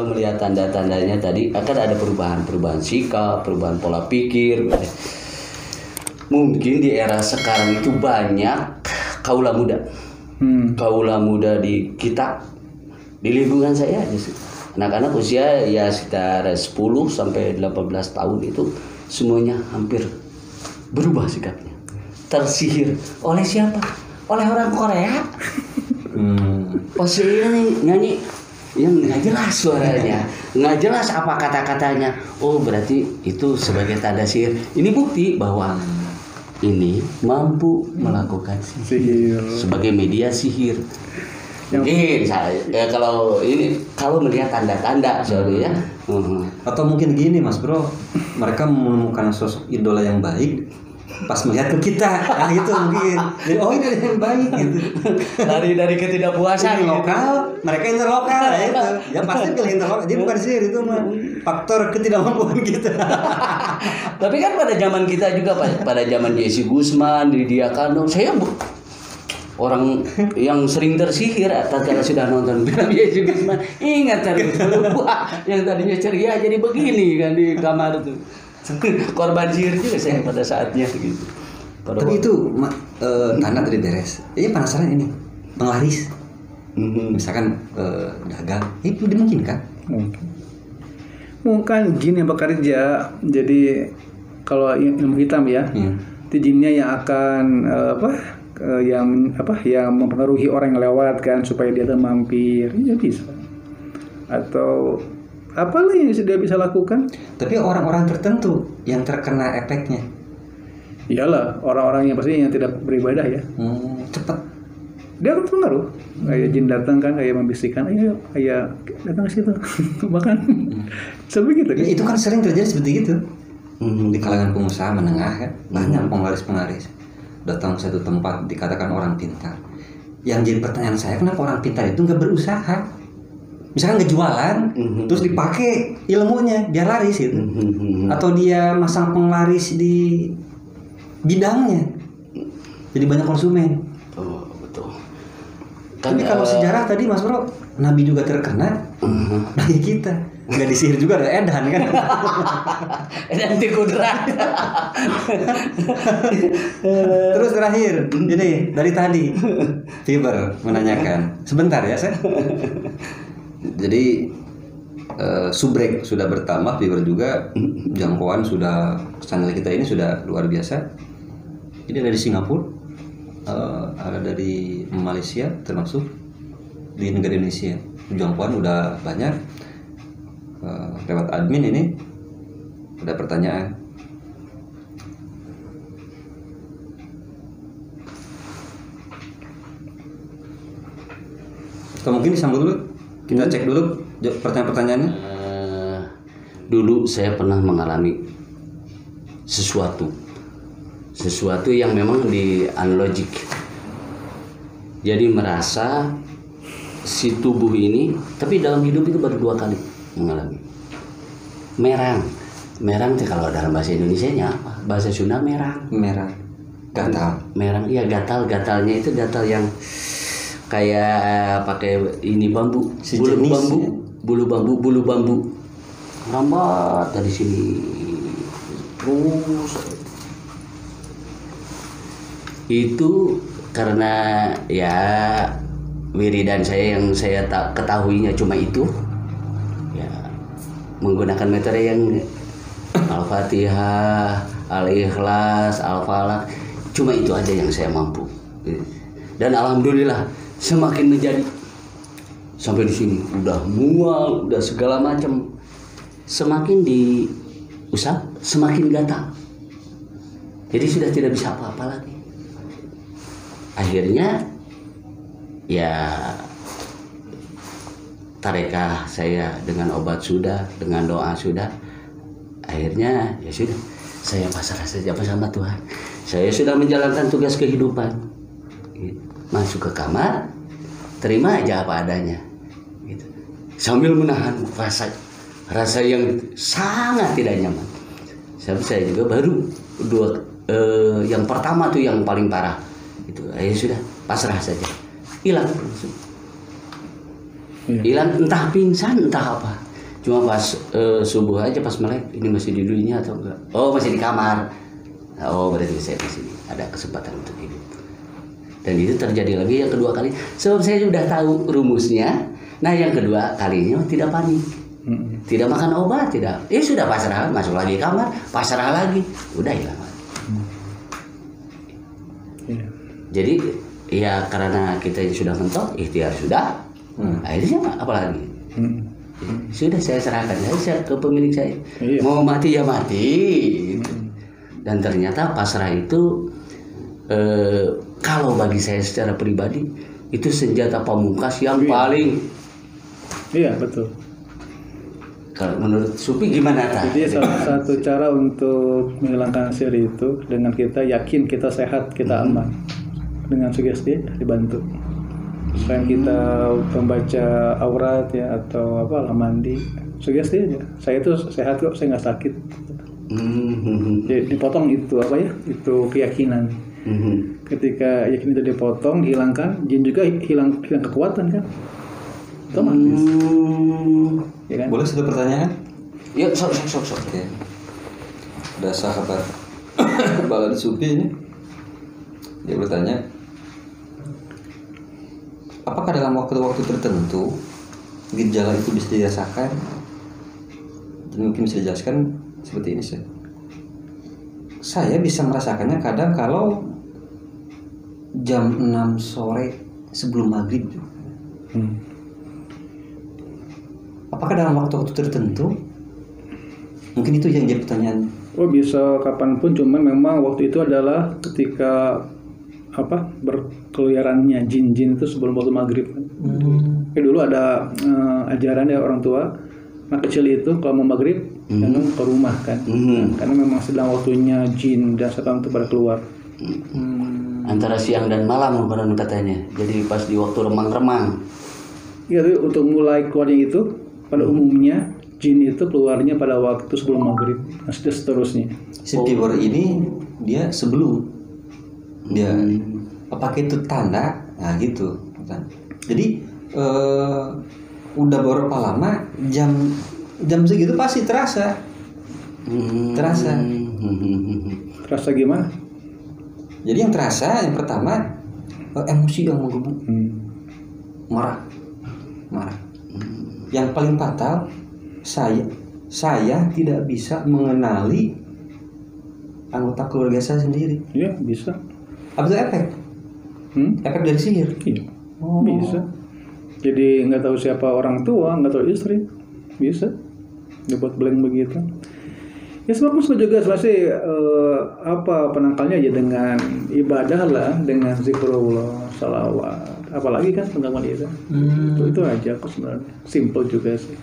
kalau melihat tanda-tandanya tadi akan ada perubahan sikap, perubahan pola pikir. Mungkin di era sekarang itu banyak kaula muda. Kaula muda di kita, di lingkungan saya aja sih. Anak-anak usia ya sekitar 10 sampai 18 tahun itu semuanya hampir berubah sikapnya. Tersihir oleh siapa? Oleh orang Korea. Nyanyi yang nggak jelas suaranya, nggak jelas apa kata-katanya. Oh berarti itu sebagai tanda sihir. Ini bukti bahwa ini mampu melakukan sihir sebagai media sihir. Mungkin saya kalau melihat tanda-tanda soalnya. Atau mungkin gini Mas Bro, mereka menemukan sosok idola yang baik pas melihat ke kita, nah itu mungkin oh ini yang baik gitu. dari ketidakpuasan lokal, mereka interlokal ya itu. Ya pasti pilih interlokal. Dia bukan sihir, itu mah faktor ketidakmampuan kita. Tapi kan pada zaman kita juga, pada zaman Jesse Gusman, Lydia Kandung, saya orang yang sering tersihir. Kalau sudah nonton film Jesse Gusman, ingat terus yang tadinya ceria jadi begini kan di kamar tuh. Korban sihir juga saya pada saatnya gitu. Tapi itu tanah tadi beres. Ini penasaran ini penglaris. Misalkan dagang, itu dimungkinkan? Mungkin jin yang bekerja. Jadi kalau ilmu hitam ya, itu jinnya yang akan yang mempengaruhi orang yang lewat kan supaya dia mampir, ya bisa. Atau apalah yang dia bisa lakukan. Tapi orang-orang tertentu yang terkena efeknya. Iyalah, orang-orang yang pasti yang tidak beribadah ya. Cepat. Dia akan pengaruh. Kayak jin datang kan, kayak membisikkan, ayo datang ke situ. Bahkan sebegitu kan. Itu kan sering terjadi seperti itu. Di kalangan pengusaha menengah kan, banyak penglaris-penglaris datang ke satu tempat dikatakan orang pintar. Yang jadi pertanyaan saya, kenapa orang pintar itu nggak berusaha? Misalkan nggak jualan, terus dipakai ilmunya biar laris gitu, atau dia masang penglaris di bidangnya, jadi banyak konsumen. Betul. Tapi kalau sejarah tadi Mas Bro, Nabi juga terkena, bagi kita nggak disihir juga ada edan kan? Edan tikudrat. Terus terakhir, jadi dari tadi Fiber menanyakan, sebentar ya saya. Jadi subrek sudah bertambah, Fiber juga, jangkauan sudah, channel kita ini sudah luar biasa. Ini dari Singapura, ada dari Malaysia, termasuk di negara Indonesia. Jangkauan udah banyak. Lewat admin ini ada pertanyaan. Atau mungkin disambung dulu. Kita cek dulu pertanyaan-pertanyaannya. Dulu saya pernah mengalami sesuatu yang memang di unlogic. Jadi merasa si tubuh ini, tapi dalam hidup itu baru 2 kali mengalami. Merang kalau dalam bahasa Indonesianya apa? Bahasa Sunda merang. Gatal. Merang, iya gatalnya itu gatal yang kayak pakai ini bambu, bulu bambu rambat dari sini terus. Itu karena ya wiridan saya yang saya tak ketahuinya cuma itu ya, menggunakan metode yang Al-Fatihah, Al-Ikhlas, Al-Falaq, cuma itu aja yang saya mampu. Dan alhamdulillah semakin menjadi sampai di sini udah mual, udah segala macam, semakin diusap semakin gatal, jadi sudah tidak bisa apa-apa lagi. Akhirnya ya tarekah saya dengan obat sudah, dengan doa sudah, akhirnya ya sudah, saya pasrah saja bersama Tuhan. Saya sudah menjalankan tugas kehidupan, masuk ke kamar, terima aja apa adanya, gitu. Sambil menahan rasa yang sangat tidak nyaman. Saya juga baru yang pertama tuh yang paling parah itu, ya sudah pasrah saja, hilang, entah pingsan entah apa, Cuma pas subuh aja pas melek, ini masih di dunia atau enggak? Oh masih di kamar. Oh berarti saya di sini ada kesempatan untuk hidup. Dan itu terjadi lagi yang kedua kali. Sebab saya sudah tahu rumusnya. Nah yang kedua kalinya tidak panik, tidak makan obat, tidak. Sudah pasrah, masuk lagi kamar, pasrah lagi, udah hilang. Jadi ya karena kita sudah mentok, ikhtiar sudah, akhirnya apa lagi? Sudah saya serahkan saya ke pemilik saya. Mau mati ya mati. Dan ternyata pasrah itu kalau bagi saya secara pribadi itu senjata pamungkas yang paling. Iya betul. Kalau menurut Supi gimana Kak? Jadi salah satu cara untuk menghilangkan sihir itu dengan kita yakin kita sehat, kita aman. Dengan sugesti dibantu. Selain kita membaca aurat ya atau apa mandi, sugesti aja. Saya itu sehat kok, saya nggak sakit. Jadi dipotong itu apa ya? Itu keyakinan. Ketika yakin itu dipotong, dihilangkan, jin juga hilang kekuatan kan? Otomatis. Ya kan? Boleh satu pertanyaan? Ya, sok. Oke. Ada sahabat Balad Supi ini. Dia bertanya, apakah dalam waktu-waktu tertentu gejala itu bisa dirasakan? Dan mungkin bisa dijelaskan seperti ini sih. Saya bisa merasakannya kadang kalau jam 6 sore sebelum maghrib. Apakah dalam waktu-waktu tertentu? Mungkin itu yang jadi pertanyaan. Oh bisa kapanpun, cuman memang waktu itu adalah ketika berkeliarannya jin-jin itu sebelum waktu maghrib. Dulu ada ajaran ya orang tua, anak kecil itu kalau mau maghrib jangan ke rumah kan, karena memang sedang waktunya jin dan setan itu pada keluar. Antara siang dan malam konon katanya. Jadi pas di waktu remang-remang. Iya, untuk mulai keluarnya itu pada umumnya jin itu keluarnya pada waktu sebelum maghrib, dan seterusnya. Si viewer ini dia sebelum dia pakai itu tanda, nah gitu. Jadi udah berapa lama jam segitu pasti terasa. Terasa gimana? Jadi yang terasa yang pertama emosi yang menggebu, marah. Yang paling fatal saya tidak bisa mengenali anggota keluarga saya sendiri. Iya bisa. Apa itu efek? Efek dari sihir? Iya. Bisa. Jadi nggak tahu siapa orang tua, nggak tahu istri, bisa dibuat blank begitu. Ya sebab juga selesai penangkalnya aja dengan ibadah lah, dengan zikrullah, salawat, apalagi kan penggangguan itu. Itu aja kok sebenarnya, simple juga sih.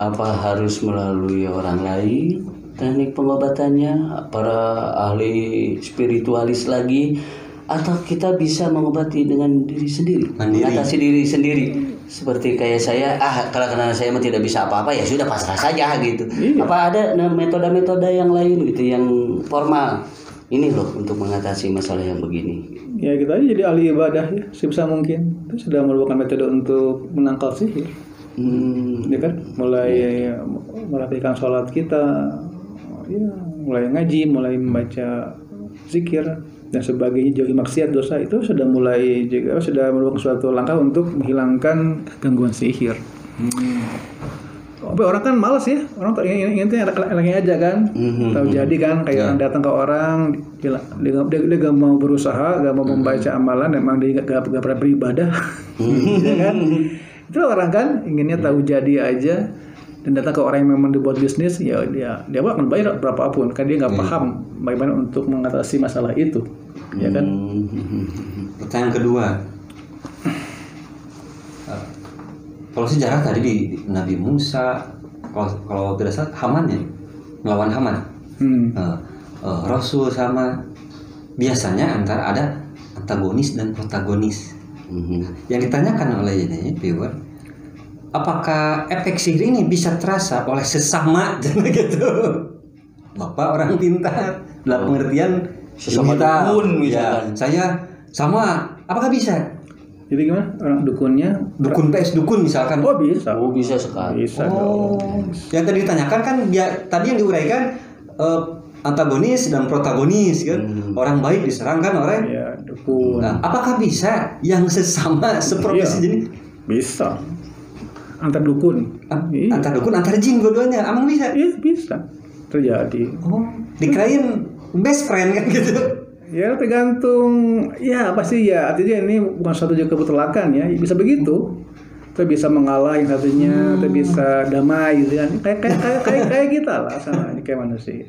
Apa harus melalui orang lain teknik pengobatannya, para ahli spiritualis lagi, atau kita bisa mengobati dengan diri sendiri, mengatasi diri sendiri? Seperti kayak saya, kalau karena saya tidak bisa apa-apa ya sudah pasrah saja gitu. Apa ada metode-metode yang lain gitu yang formal ini loh untuk mengatasi masalah yang begini? Ya kita aja jadi ahli ibadah ya, sebisa mungkin. Itu sudah merupakan metode untuk menangkal sihir. Ya kan, mulai melakukan sholat kita, ya, mulai ngaji, mulai membaca zikir dan sebagainya, jauhi maksiat, dosa, itu sudah mulai juga sudah merupakan suatu langkah untuk menghilangkan gangguan sihir. Tapi orang kan malas ya, orang intinya lagi aja kan, tahu jadi kan kayak datang ke orang, dia gak mau berusaha, gak mau membaca amalan, emang dia gak pernah beribadah, ya kan? Itu orang kan inginnya tahu jadi aja. Dan datang ke orang yang memang dibuat bisnis, ya dia akan bayar berapapun, kan dia nggak paham bagaimana untuk mengatasi masalah itu, ya kan? Pertanyaan kedua, kalau sejarah tadi di Nabi Musa, kalau tidak salah Haman ya, melawan Haman, Rasul sama, biasanya ada antagonis dan protagonis. Yang ditanyakan oleh ini viewer, apakah efek sihir ini bisa terasa oleh sesama gitu? Bapak orang pintar, dalam pengertian sesama dukun misalkan. Ya, saya sama, apakah bisa? Jadi gimana? Orang dukunnya? Dukun PS dukun misalkan. Oh bisa. Oh bisa sekali. Bisa Oh, dong. yang tadi ditanyakan kan dia tadi yang diuraikan antagonis dan protagonis kan. Orang baik diserang kan orang. Ya dukun. Nah, apakah bisa yang sesama seprofesi Iya. jadi Bisa. Antar dukun. Iya. antar dukun antar jin dua-duanya? Emang bisa? Iya bisa. Terjadi. Oh, dikirain best friend kan gitu. Ya tergantung. Ya pasti ya. Artinya ini bukan suatu juga kebetulan ya. Bisa begitu. Kita bisa mengalah yang satunya, kita bisa damai gitu kan. Kayak kita lah sama kayak manusia.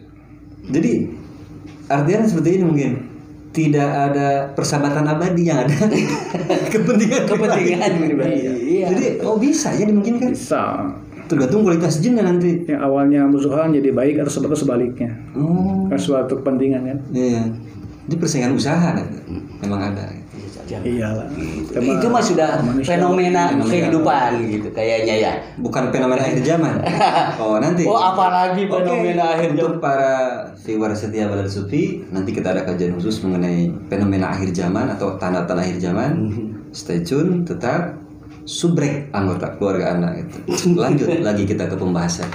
Jadi artinya seperti ini mungkin tidak ada persahabatan abadi yang ada kepentingan pribadi. Iya. Jadi bisa ya dimungkinkan. Bisa. Tergantung kualitas jinnya nanti. Yang awalnya musuhan jadi baik atau sebaliknya. Oh, Kan suatu kepentingan kan. iya. Jadi persaingan usaha memang ada. Iyalah. Itu mah sudah fenomena kehidupan gitu kayaknya ya. Bukan fenomena akhir zaman. Oh nanti. Oh apalagi Oke, fenomena akhir untuk para viewer setia Balad Sufi, nanti kita ada kajian khusus mengenai fenomena akhir zaman atau tanda-tanda akhir zaman. Stay tune, tetap subrek anggota keluarga Anda itu. Lanjut lagi kita ke pembahasan.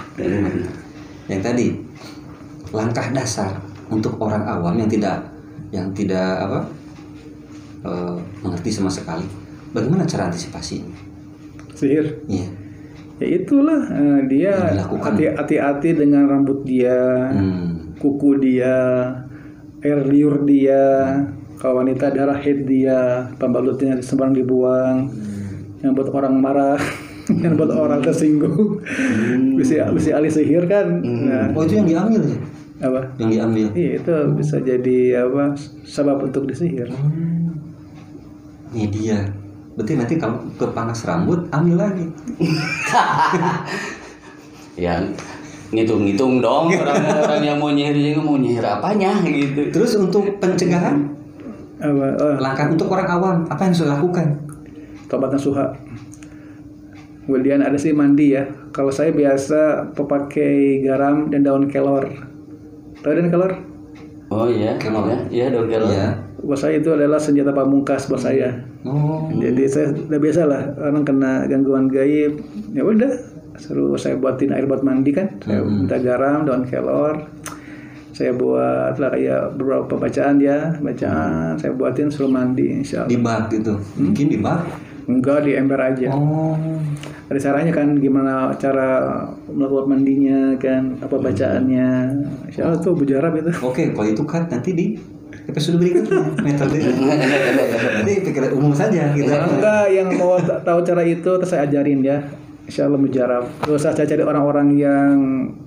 Yang tadi langkah dasar untuk orang awam yang tidak mengerti sama sekali. Bagaimana cara antisipasi ini? Sihir. Iya. Ya itulah dia Yang dilakukan. hati-hati dengan rambut dia, kuku dia, air liur dia, kalau wanita darah haid dia, pembalutnya sembarang dibuang, yang buat orang marah, yang buat orang tersinggung, bisa ahli sihir kan? Nah, Oh itu yang diambil ya? apa? Yang diambil. Iya itu bisa jadi apa? Sebab untuk disihir. Ini dia. Berarti nanti kalau kepanas rambut ambil lagi. Ya ngitung-ngitung dong orang yang mau nyihir juga mau nyihir apanya gitu. Terus untuk pencegahan, Apa? Oh, langkah untuk orang awam apa yang harus dilakukan? tobat nasuha. Kemudian ada sih mandi ya. Kalau saya biasa pakai garam dan daun kelor. Tahu daun kelor? Oh iya, Kelor. ya daun kelor. Iya. Buat saya itu adalah senjata pamungkas buat saya. Oh. Jadi saya udah biasa lah orang kena gangguan gaib. Ya udah, suruh saya buatin air buat mandi kan. Saya minta garam, daun kelor. Saya buat lah kayak beberapa bacaan bacaan. Saya buatin suruh mandi insya Allah. Di bak gitu. Mungkin di bak. Enggak di ember aja. Oh. Ada caranya kan gimana cara melakukan mandinya kan apa bacaannya. Insya Allah tuh bujarab itu. Oke, kalau itu kan nanti di episode berikutnya metode. Nanti pikiran umum saja gitu. Enggak yang mau tahu cara itu terus saya ajarin ya. Insya Allah mujarab. Terus saya cari orang-orang yang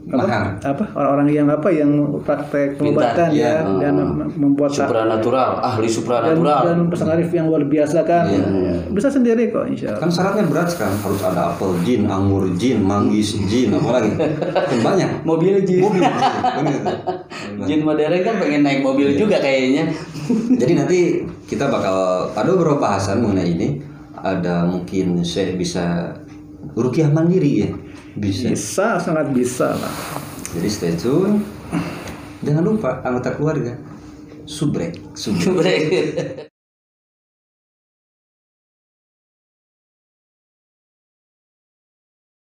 Mahal. orang-orang yang yang praktek pengobatan Pintar, ya iya. dan membuat Supranatural, ahli dan supranatural. pesangarif yang luar biasa kan. Bisa sendiri kok insya Allah. Kan syaratnya berat sekarang, harus ada apel jin, anggur jin, manggis jin, apa lagi? Kan banyak. Mobil jin. Mobil jin, kan gitu. Jin modern kan pengen naik mobil juga kayaknya. Jadi nanti kita bakal ada beberapa bahasan mengenai ini. Ada mungkin saya bisa rukiah mandiri ya, bisa. Bisa sangat bisa lah. Jadi stay tune. Jangan lupa anggota keluarga subrek. Subrek.